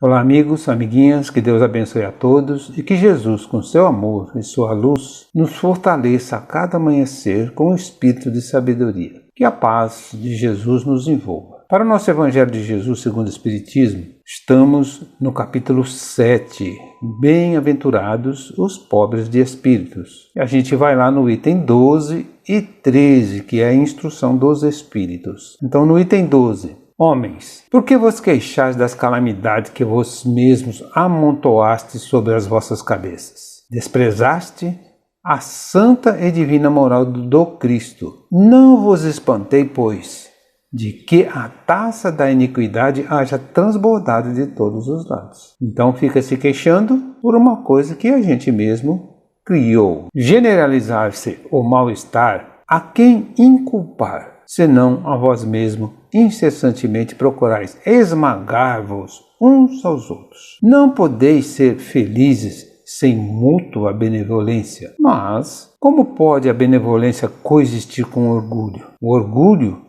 Olá amigos, amiguinhas, que Deus abençoe a todos e que Jesus, com seu amor e sua luz, nos fortaleça a cada amanhecer com o espírito de sabedoria. Que a paz de Jesus nos envolva. Para o nosso Evangelho de Jesus segundo o Espiritismo, estamos no capítulo 7, Bem-aventurados os pobres de espíritos. E a gente vai lá no item 12 e 13, que é a instrução dos espíritos. Então no item 12, homens, por que vos queixais das calamidades que vós mesmos amontoaste sobre as vossas cabeças? Desprezaste a santa e divina moral do Cristo. Não vos espantei, pois, de que a taça da iniquidade haja transbordado de todos os lados. Então fica se queixando por uma coisa que a gente mesmo criou. Generalizar-se o mal-estar, a quem inculpar, senão a vós mesmo, incessantemente procurais esmagar-vos uns aos outros. Não podeis ser felizes sem mútua benevolência. Mas como pode a benevolência coexistir com o orgulho? O orgulho,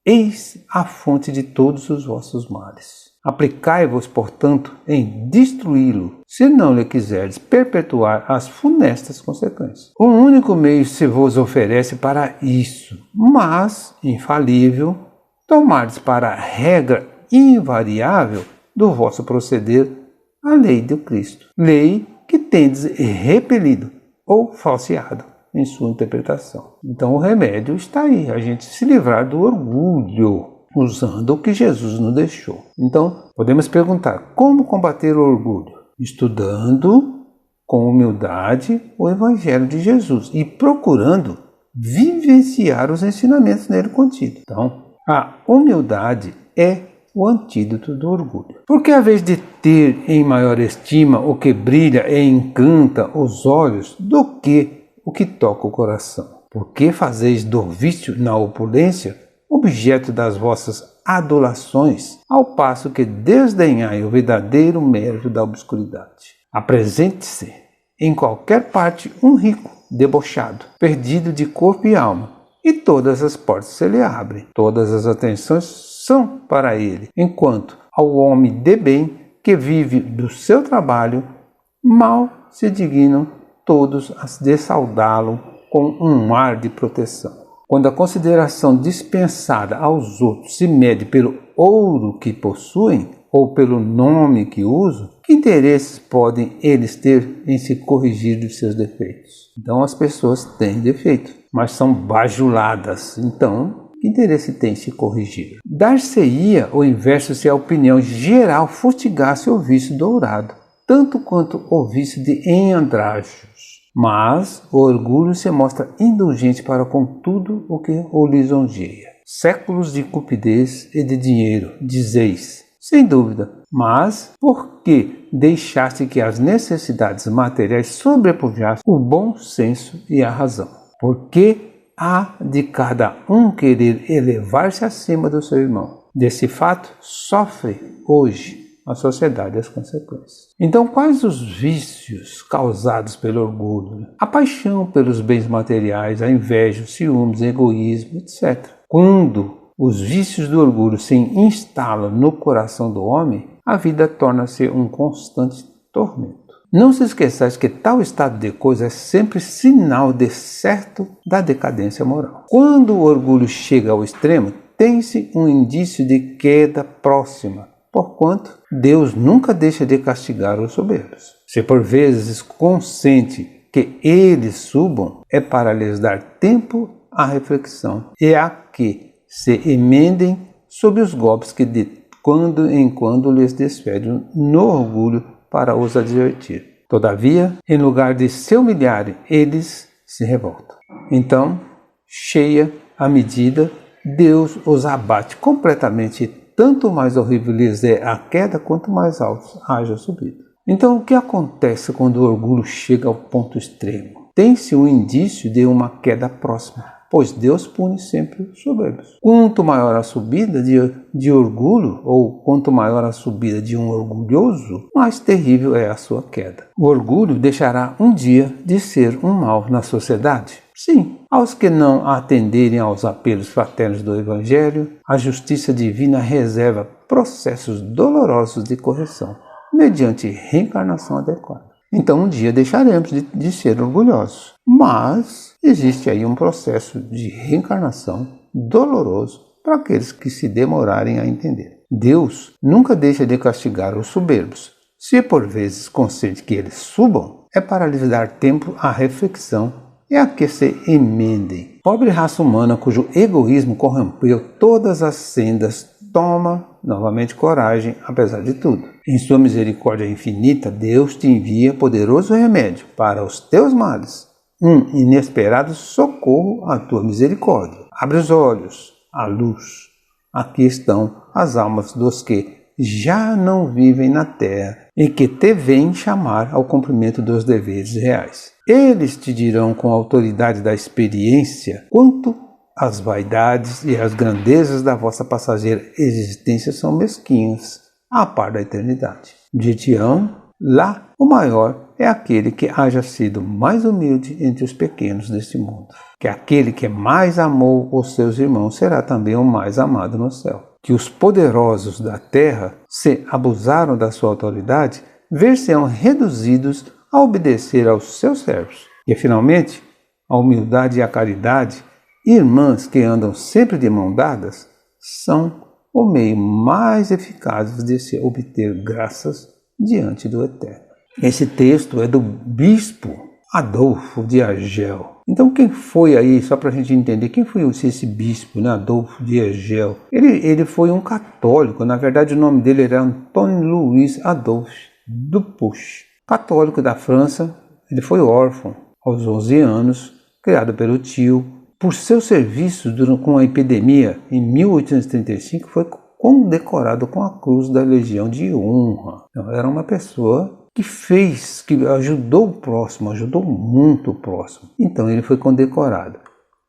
eis a fonte de todos os vossos males. Aplicai-vos, portanto, em destruí-lo, se não lhe quiserdes perpetuar as funestas consequências. O único meio se vos oferece para isso, mas, infalível, tomardes para regra invariável do vosso proceder a lei do Cristo. Lei que tendes repelido ou falseado em sua interpretação. Então o remédio está aí, a gente se livrar do orgulho, usando o que Jesus nos deixou. Então podemos perguntar, como combater o orgulho? Estudando com humildade o Evangelho de Jesus e procurando vivenciar os ensinamentos nele contidos. Então a humildade é o antídoto do orgulho. Porque a vez de ter em maior estima o que brilha e encanta os olhos do que o que toca o coração? Porque fazeis do vício na opulência objeto das vossas adulações, ao passo que desdenhai o verdadeiro mérito da obscuridade. Apresente-se em qualquer parte um rico, debochado, perdido de corpo e alma, e todas as portas se lhe abrem, todas as atenções são para ele, enquanto ao homem de bem que vive do seu trabalho, mal se dignam todos a dessaudá-lo com um ar de proteção. Quando a consideração dispensada aos outros se mede pelo ouro que possuem ou pelo nome que usam, que interesses podem eles ter em se corrigir dos seus defeitos? Então as pessoas têm defeito, mas são bajuladas. Então, que interesse tem em se corrigir? Dar-se-ia o inverso se a opinião geral fustigasse o vício dourado, tanto quanto o vício de enandrajos. Mas o orgulho se mostra indulgente para com tudo o que o lisonjeia. Séculos de cupidez e de dinheiro, dizeis, sem dúvida, mas por que deixaste que as necessidades materiais sobrepujassem o bom senso e a razão? Por que há de cada um querer elevar-se acima do seu irmão? Desse fato sofre hoje a sociedade as consequências. Então, quais os vícios causados pelo orgulho? A paixão pelos bens materiais, a inveja, o ciúmes, o egoísmo, etc. Quando os vícios do orgulho se instalam no coração do homem, a vida torna-se um constante tormento. Não se esqueçais que tal estado de coisa é sempre sinal de certo da decadência moral. Quando o orgulho chega ao extremo, tem-se um indício de queda próxima, porquanto Deus nunca deixa de castigar os soberbos. Se por vezes consente que eles subam, é para lhes dar tempo à reflexão e a que se emendem sob os golpes que de quando em quando lhes desferem no orgulho para os advertir. Todavia, em lugar de se humilharem, eles se revoltam. Então, cheia a medida, Deus os abate completamente, tanto mais horrível lhes é a queda, quanto mais alto haja a subida. Então, o que acontece quando o orgulho chega ao ponto extremo? Tem-se um indício de uma queda próxima, pois Deus pune sempre os soberbos. Quanto maior a subida de orgulho, ou quanto maior a subida de um orgulhoso, mais terrível é a sua queda. O orgulho deixará um dia de ser um mal na sociedade? Sim, aos que não atenderem aos apelos fraternos do Evangelho, a justiça divina reserva processos dolorosos de correção, mediante reencarnação adequada. Então um dia deixaremos de ser orgulhosos. Mas existe aí um processo de reencarnação doloroso para aqueles que se demorarem a entender. Deus nunca deixa de castigar os soberbos. Se por vezes consente que eles subam, é para lhes dar tempo à reflexão e a que se emendem. Pobre raça humana cujo egoísmo corrompeu todas as sendas, toma novamente coragem, apesar de tudo. Em sua misericórdia infinita, Deus te envia poderoso remédio para os teus males, um inesperado socorro à tua misericórdia. Abre os olhos, a luz. Aqui estão as almas dos que já não vivem na terra e que te vêm chamar ao cumprimento dos deveres reais. Eles te dirão com a autoridade da experiência quanto as vaidades e as grandezas da vossa passageira existência são mesquinhas, à par da eternidade. Dir-te-ão, lá o maior é aquele que haja sido mais humilde entre os pequenos deste mundo. Que aquele que mais amou os seus irmãos será também o mais amado no céu. Que os poderosos da terra, se abusaram da sua autoridade, ver-se-ão reduzidos a obedecer aos seus servos. E, finalmente, a humildade e a caridade, irmãs que andam sempre de mão dadas, são o meio mais eficaz de se obter graças diante do Eterno. Esse texto é do bispo Adolfo de Argel. Então quem foi aí, só para a gente entender, quem foi esse bispo, né? Adolfo de Argel? Ele foi um católico, na verdade o nome dele era Antônio Luiz Adolphe Dupuch. Católico da França, ele foi órfão aos 11 anos, criado pelo tio. Por seus serviços com a epidemia, em 1835, foi condecorado com a Cruz da Legião de Honra. Então, era uma pessoa que ajudou o próximo, ajudou muito o próximo. Então ele foi condecorado.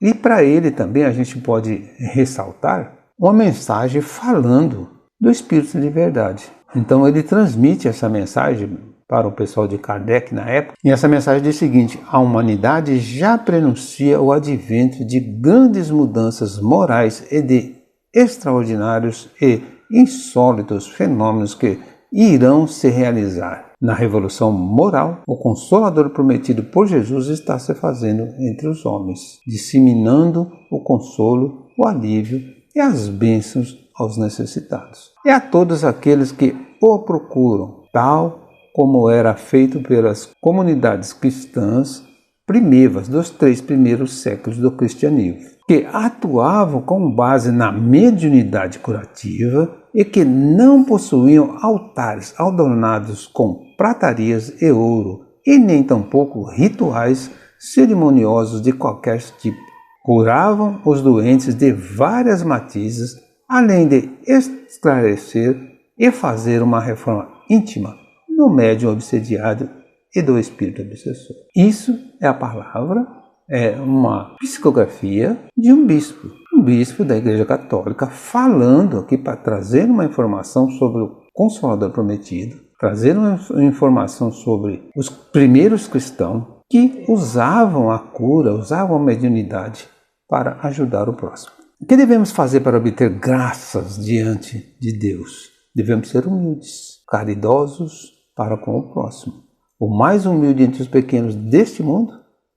E para ele também a gente pode ressaltar uma mensagem falando do Espírito de verdade. Então ele transmite essa mensagem para o pessoal de Kardec na época. E essa mensagem diz o seguinte: a humanidade já prenuncia o advento de grandes mudanças morais e de extraordinários e insólitos fenômenos que irão se realizar. Na revolução moral, o Consolador prometido por Jesus está se fazendo entre os homens, disseminando o consolo, o alívio e as bênçãos aos necessitados. E a todos aqueles que o procuram, tal como era feito pelas comunidades cristãs primevas dos 3 primeiros séculos do cristianismo, que atuavam com base na mediunidade curativa e que não possuíam altares adornados com pratarias e ouro, e nem tampouco rituais cerimoniosos de qualquer tipo. Curavam os doentes de várias matizes, além de esclarecer e fazer uma reforma íntima no médium obsediado e do espírito obsessor. Isso é a palavra, é uma psicografia de um bispo da Igreja Católica, falando aqui para trazer uma informação sobre o Consolador prometido, trazer uma informação sobre os primeiros cristãos que usavam a cura, usavam a mediunidade para ajudar o próximo. O que devemos fazer para obter graças diante de Deus? Devemos ser humildes, caridosos para com o próximo. O mais humilde entre os pequenos deste mundo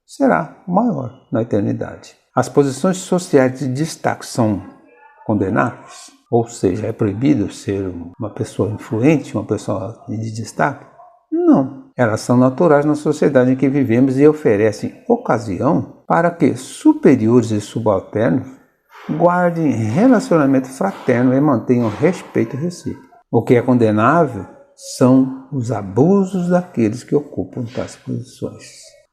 será o maior na eternidade. As posições sociais de destaque são condenáveis, ou seja, é proibido ser uma pessoa influente, uma pessoa de destaque? Não. Elas são naturais na sociedade em que vivemos e oferecem ocasião para que superiores e subalternos guardem relacionamento fraterno e mantenham respeito recíproco. O que é condenável são os abusos daqueles que ocupam tais posições.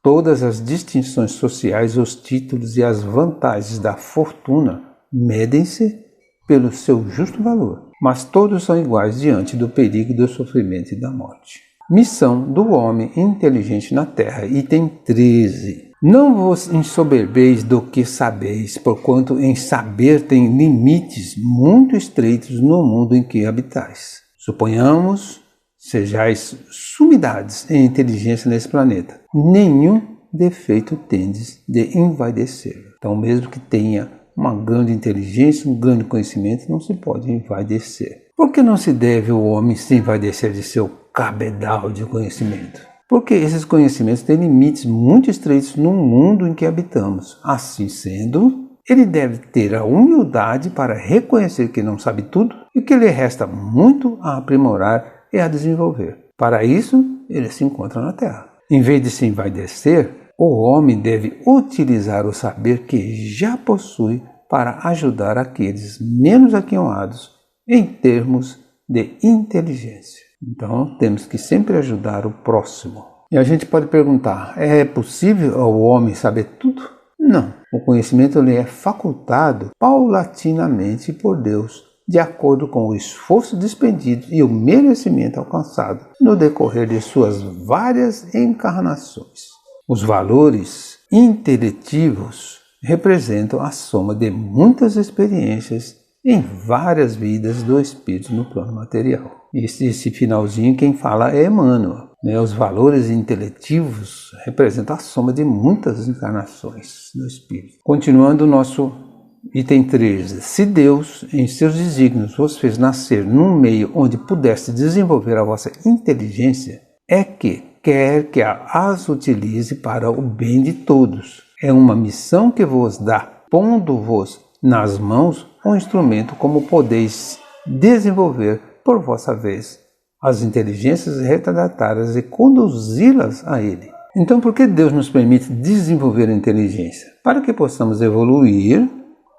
Todas as distinções sociais, os títulos e as vantagens da fortuna medem-se pelo seu justo valor, mas todos são iguais diante do perigo do sofrimento e da morte. Missão do homem inteligente na terra, item 13. Não vos ensoberbeis do que sabeis, porquanto em saber tem limites muito estreitos no mundo em que habitais. Suponhamos sejais sumidades em inteligência nesse planeta. Nenhum defeito tendes de envaidecer. Então, mesmo que tenha uma grande inteligência, um grande conhecimento, não se pode envaidecer. Por que não se deve o homem se envaidecer de seu cabedal de conhecimento. Porque esses conhecimentos têm limites muito estreitos no mundo em que habitamos. Assim sendo, ele deve ter a humildade para reconhecer que não sabe tudo e que lhe resta muito a aprimorar e a desenvolver. Para isso, ele se encontra na Terra. Em vez de se envaidecer, o homem deve utilizar o saber que já possui para ajudar aqueles menos aquinhoados em termos de inteligência. Então, temos que sempre ajudar o próximo. E a gente pode perguntar, é possível ao homem saber tudo? Não. O conhecimento lhe é facultado paulatinamente por Deus, de acordo com o esforço despendido e o merecimento alcançado no decorrer de suas várias encarnações. Os valores inteletivos representam a soma de muitas experiências em várias vidas do espírito no plano material. Esse finalzinho quem fala é Emmanuel. Os valores inteletivos representam a soma de muitas encarnações do espírito. Continuando o nosso item 13. Se Deus, em seus desígnios, vos fez nascer num meio onde pudesse desenvolver a vossa inteligência, é que quer que as utilize para o bem de todos. É uma missão que vos dá, pondo-vos nas mãos um instrumento como podeis desenvolver por vossa vez as inteligências retardatárias e conduzi-las a Ele. Então, por que Deus nos permite desenvolver a inteligência? Para que possamos evoluir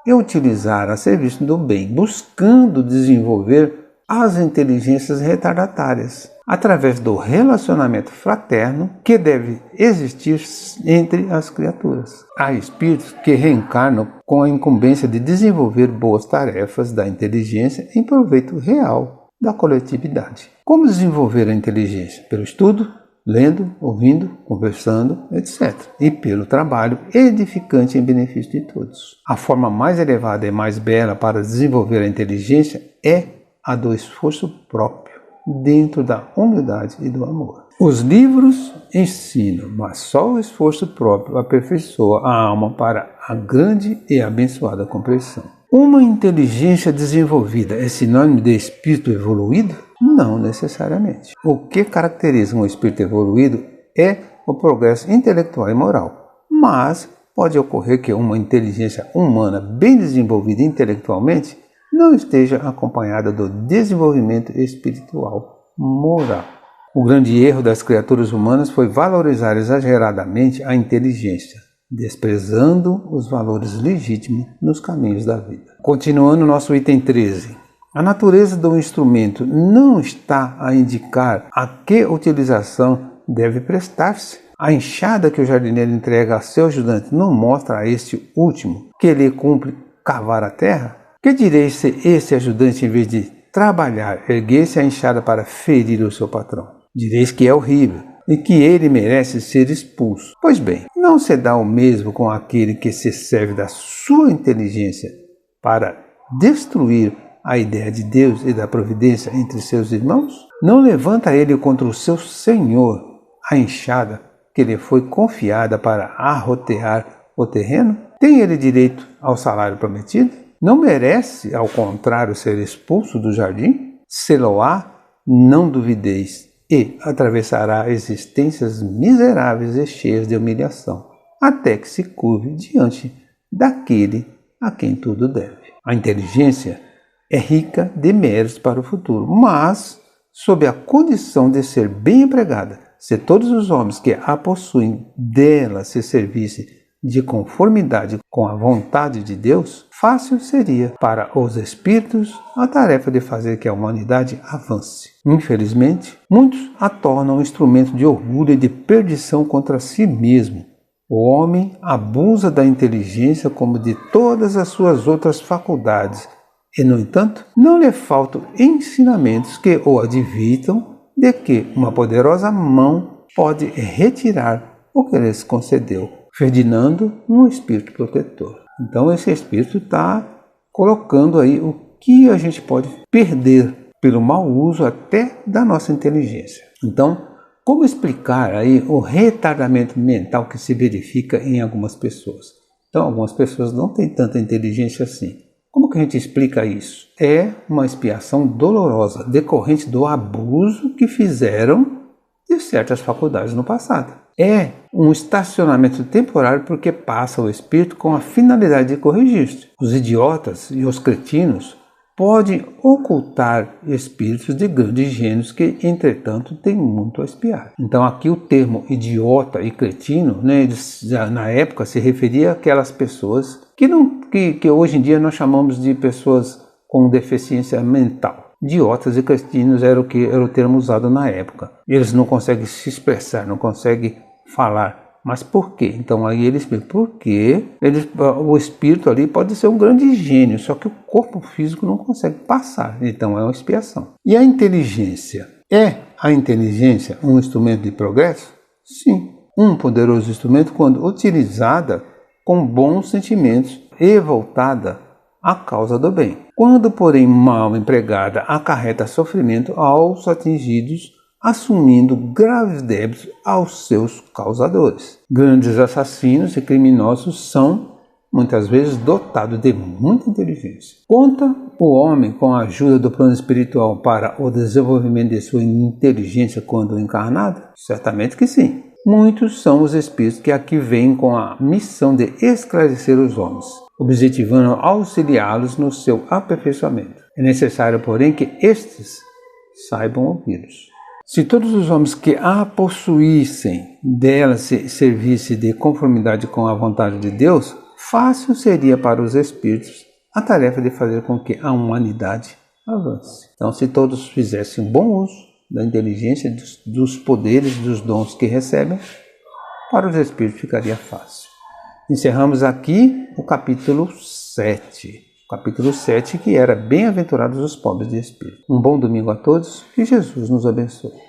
e utilizar a serviço do bem, buscando desenvolver as inteligências retardatárias, através do relacionamento fraterno que deve existir entre as criaturas. Há espíritos que reencarnam com a incumbência de desenvolver boas tarefas da inteligência em proveito real da coletividade. Como desenvolver a inteligência? Pelo estudo, lendo, ouvindo, conversando, etc. E pelo trabalho edificante em benefício de todos. A forma mais elevada e mais bela para desenvolver a inteligência é a do esforço próprio, dentro da humildade e do amor. Os livros ensinam, mas só o esforço próprio aperfeiçoa a alma para a grande e abençoada compreensão. Uma inteligência desenvolvida é sinônimo de espírito evoluído? Não necessariamente. O que caracteriza um espírito evoluído é o progresso intelectual e moral. Mas pode ocorrer que uma inteligência humana bem desenvolvida intelectualmente não esteja acompanhada do desenvolvimento espiritual moral. O grande erro das criaturas humanas foi valorizar exageradamente a inteligência, desprezando os valores legítimos nos caminhos da vida. Continuando nosso item 13. A natureza do instrumento não está a indicar a que utilização deve prestar-se. A enxada que o jardineiro entrega a seu ajudante não mostra a este último que lhe cumpre cavar a terra? Que direi se esse ajudante, em vez de trabalhar, erguesse a enxada para ferir o seu patrão? Direis que é horrível e que ele merece ser expulso. Pois bem, não se dá o mesmo com aquele que se serve da sua inteligência para destruir a ideia de Deus e da providência entre seus irmãos? Não levanta ele contra o seu Senhor a enxada que lhe foi confiada para arrotear o terreno? Tem ele direito ao salário prometido? Não merece, ao contrário, ser expulso do jardim? Se-lo-á, não duvideis, e atravessará existências miseráveis e cheias de humilhação, até que se curve diante daquele a quem tudo deve. A inteligência é rica de méritos para o futuro, mas sob a condição de ser bem empregada. Se todos os homens que a possuem dela se servissem de conformidade com a vontade de Deus, fácil seria para os espíritos a tarefa de fazer que a humanidade avance. Infelizmente, muitos a tornam um instrumento de orgulho e de perdição contra si mesmo. O homem abusa da inteligência como de todas as suas outras faculdades e, no entanto, não lhe faltam ensinamentos que o advirtam de que uma poderosa mão pode retirar o que lhes concedeu, Ferdinando um espírito protetor. Então esse espírito está colocando aí o que a gente pode perder pelo mau uso até da nossa inteligência. Então, como explicar aí o retardamento mental que se verifica em algumas pessoas? Então, algumas pessoas não têm tanta inteligência assim. Como que a gente explica isso? É uma expiação dolorosa, decorrente do abuso que fizeram de certas faculdades no passado. É um estacionamento temporário porque passa o Espírito com a finalidade de corrigir-se. Os idiotas e os cretinos podem ocultar espíritos de grandes gênios que, entretanto, têm muito a expiar. Então aqui o termo idiota e cretino, na época se referia àquelas pessoas que hoje em dia nós chamamos de pessoas com deficiência mental. Idiotas e cretinos era o termo usado na época. Eles não conseguem se expressar, não conseguem falar. Mas por quê? Então aí ele explica porque o espírito ali pode ser um grande gênio, só que o corpo físico não consegue passar. Então é uma expiação. E a inteligência? É a inteligência um instrumento de progresso? Sim. Um poderoso instrumento quando utilizada com bons sentimentos e voltada à causa do bem. Quando, porém, mal empregada, acarreta sofrimento aos atingidos, assumindo graves débitos aos seus causadores. Grandes assassinos e criminosos são, muitas vezes, dotados de muita inteligência. Conta o homem com a ajuda do plano espiritual para o desenvolvimento de sua inteligência quando encarnado? Certamente que sim. Muitos são os espíritos que aqui vêm com a missão de esclarecer os homens, objetivando auxiliá-los no seu aperfeiçoamento. É necessário, porém, que estes saibam ouvi-los. Se todos os homens que a possuíssem dela se servisse de conformidade com a vontade de Deus, fácil seria para os espíritos a tarefa de fazer com que a humanidade avance. Então, se todos fizessem um bom uso da inteligência, dos poderes, dos dons que recebem, para os espíritos ficaria fácil. Encerramos aqui o capítulo 7. Capítulo 7, que era Bem-aventurados os pobres de espírito. Um bom domingo a todos e Jesus nos abençoe.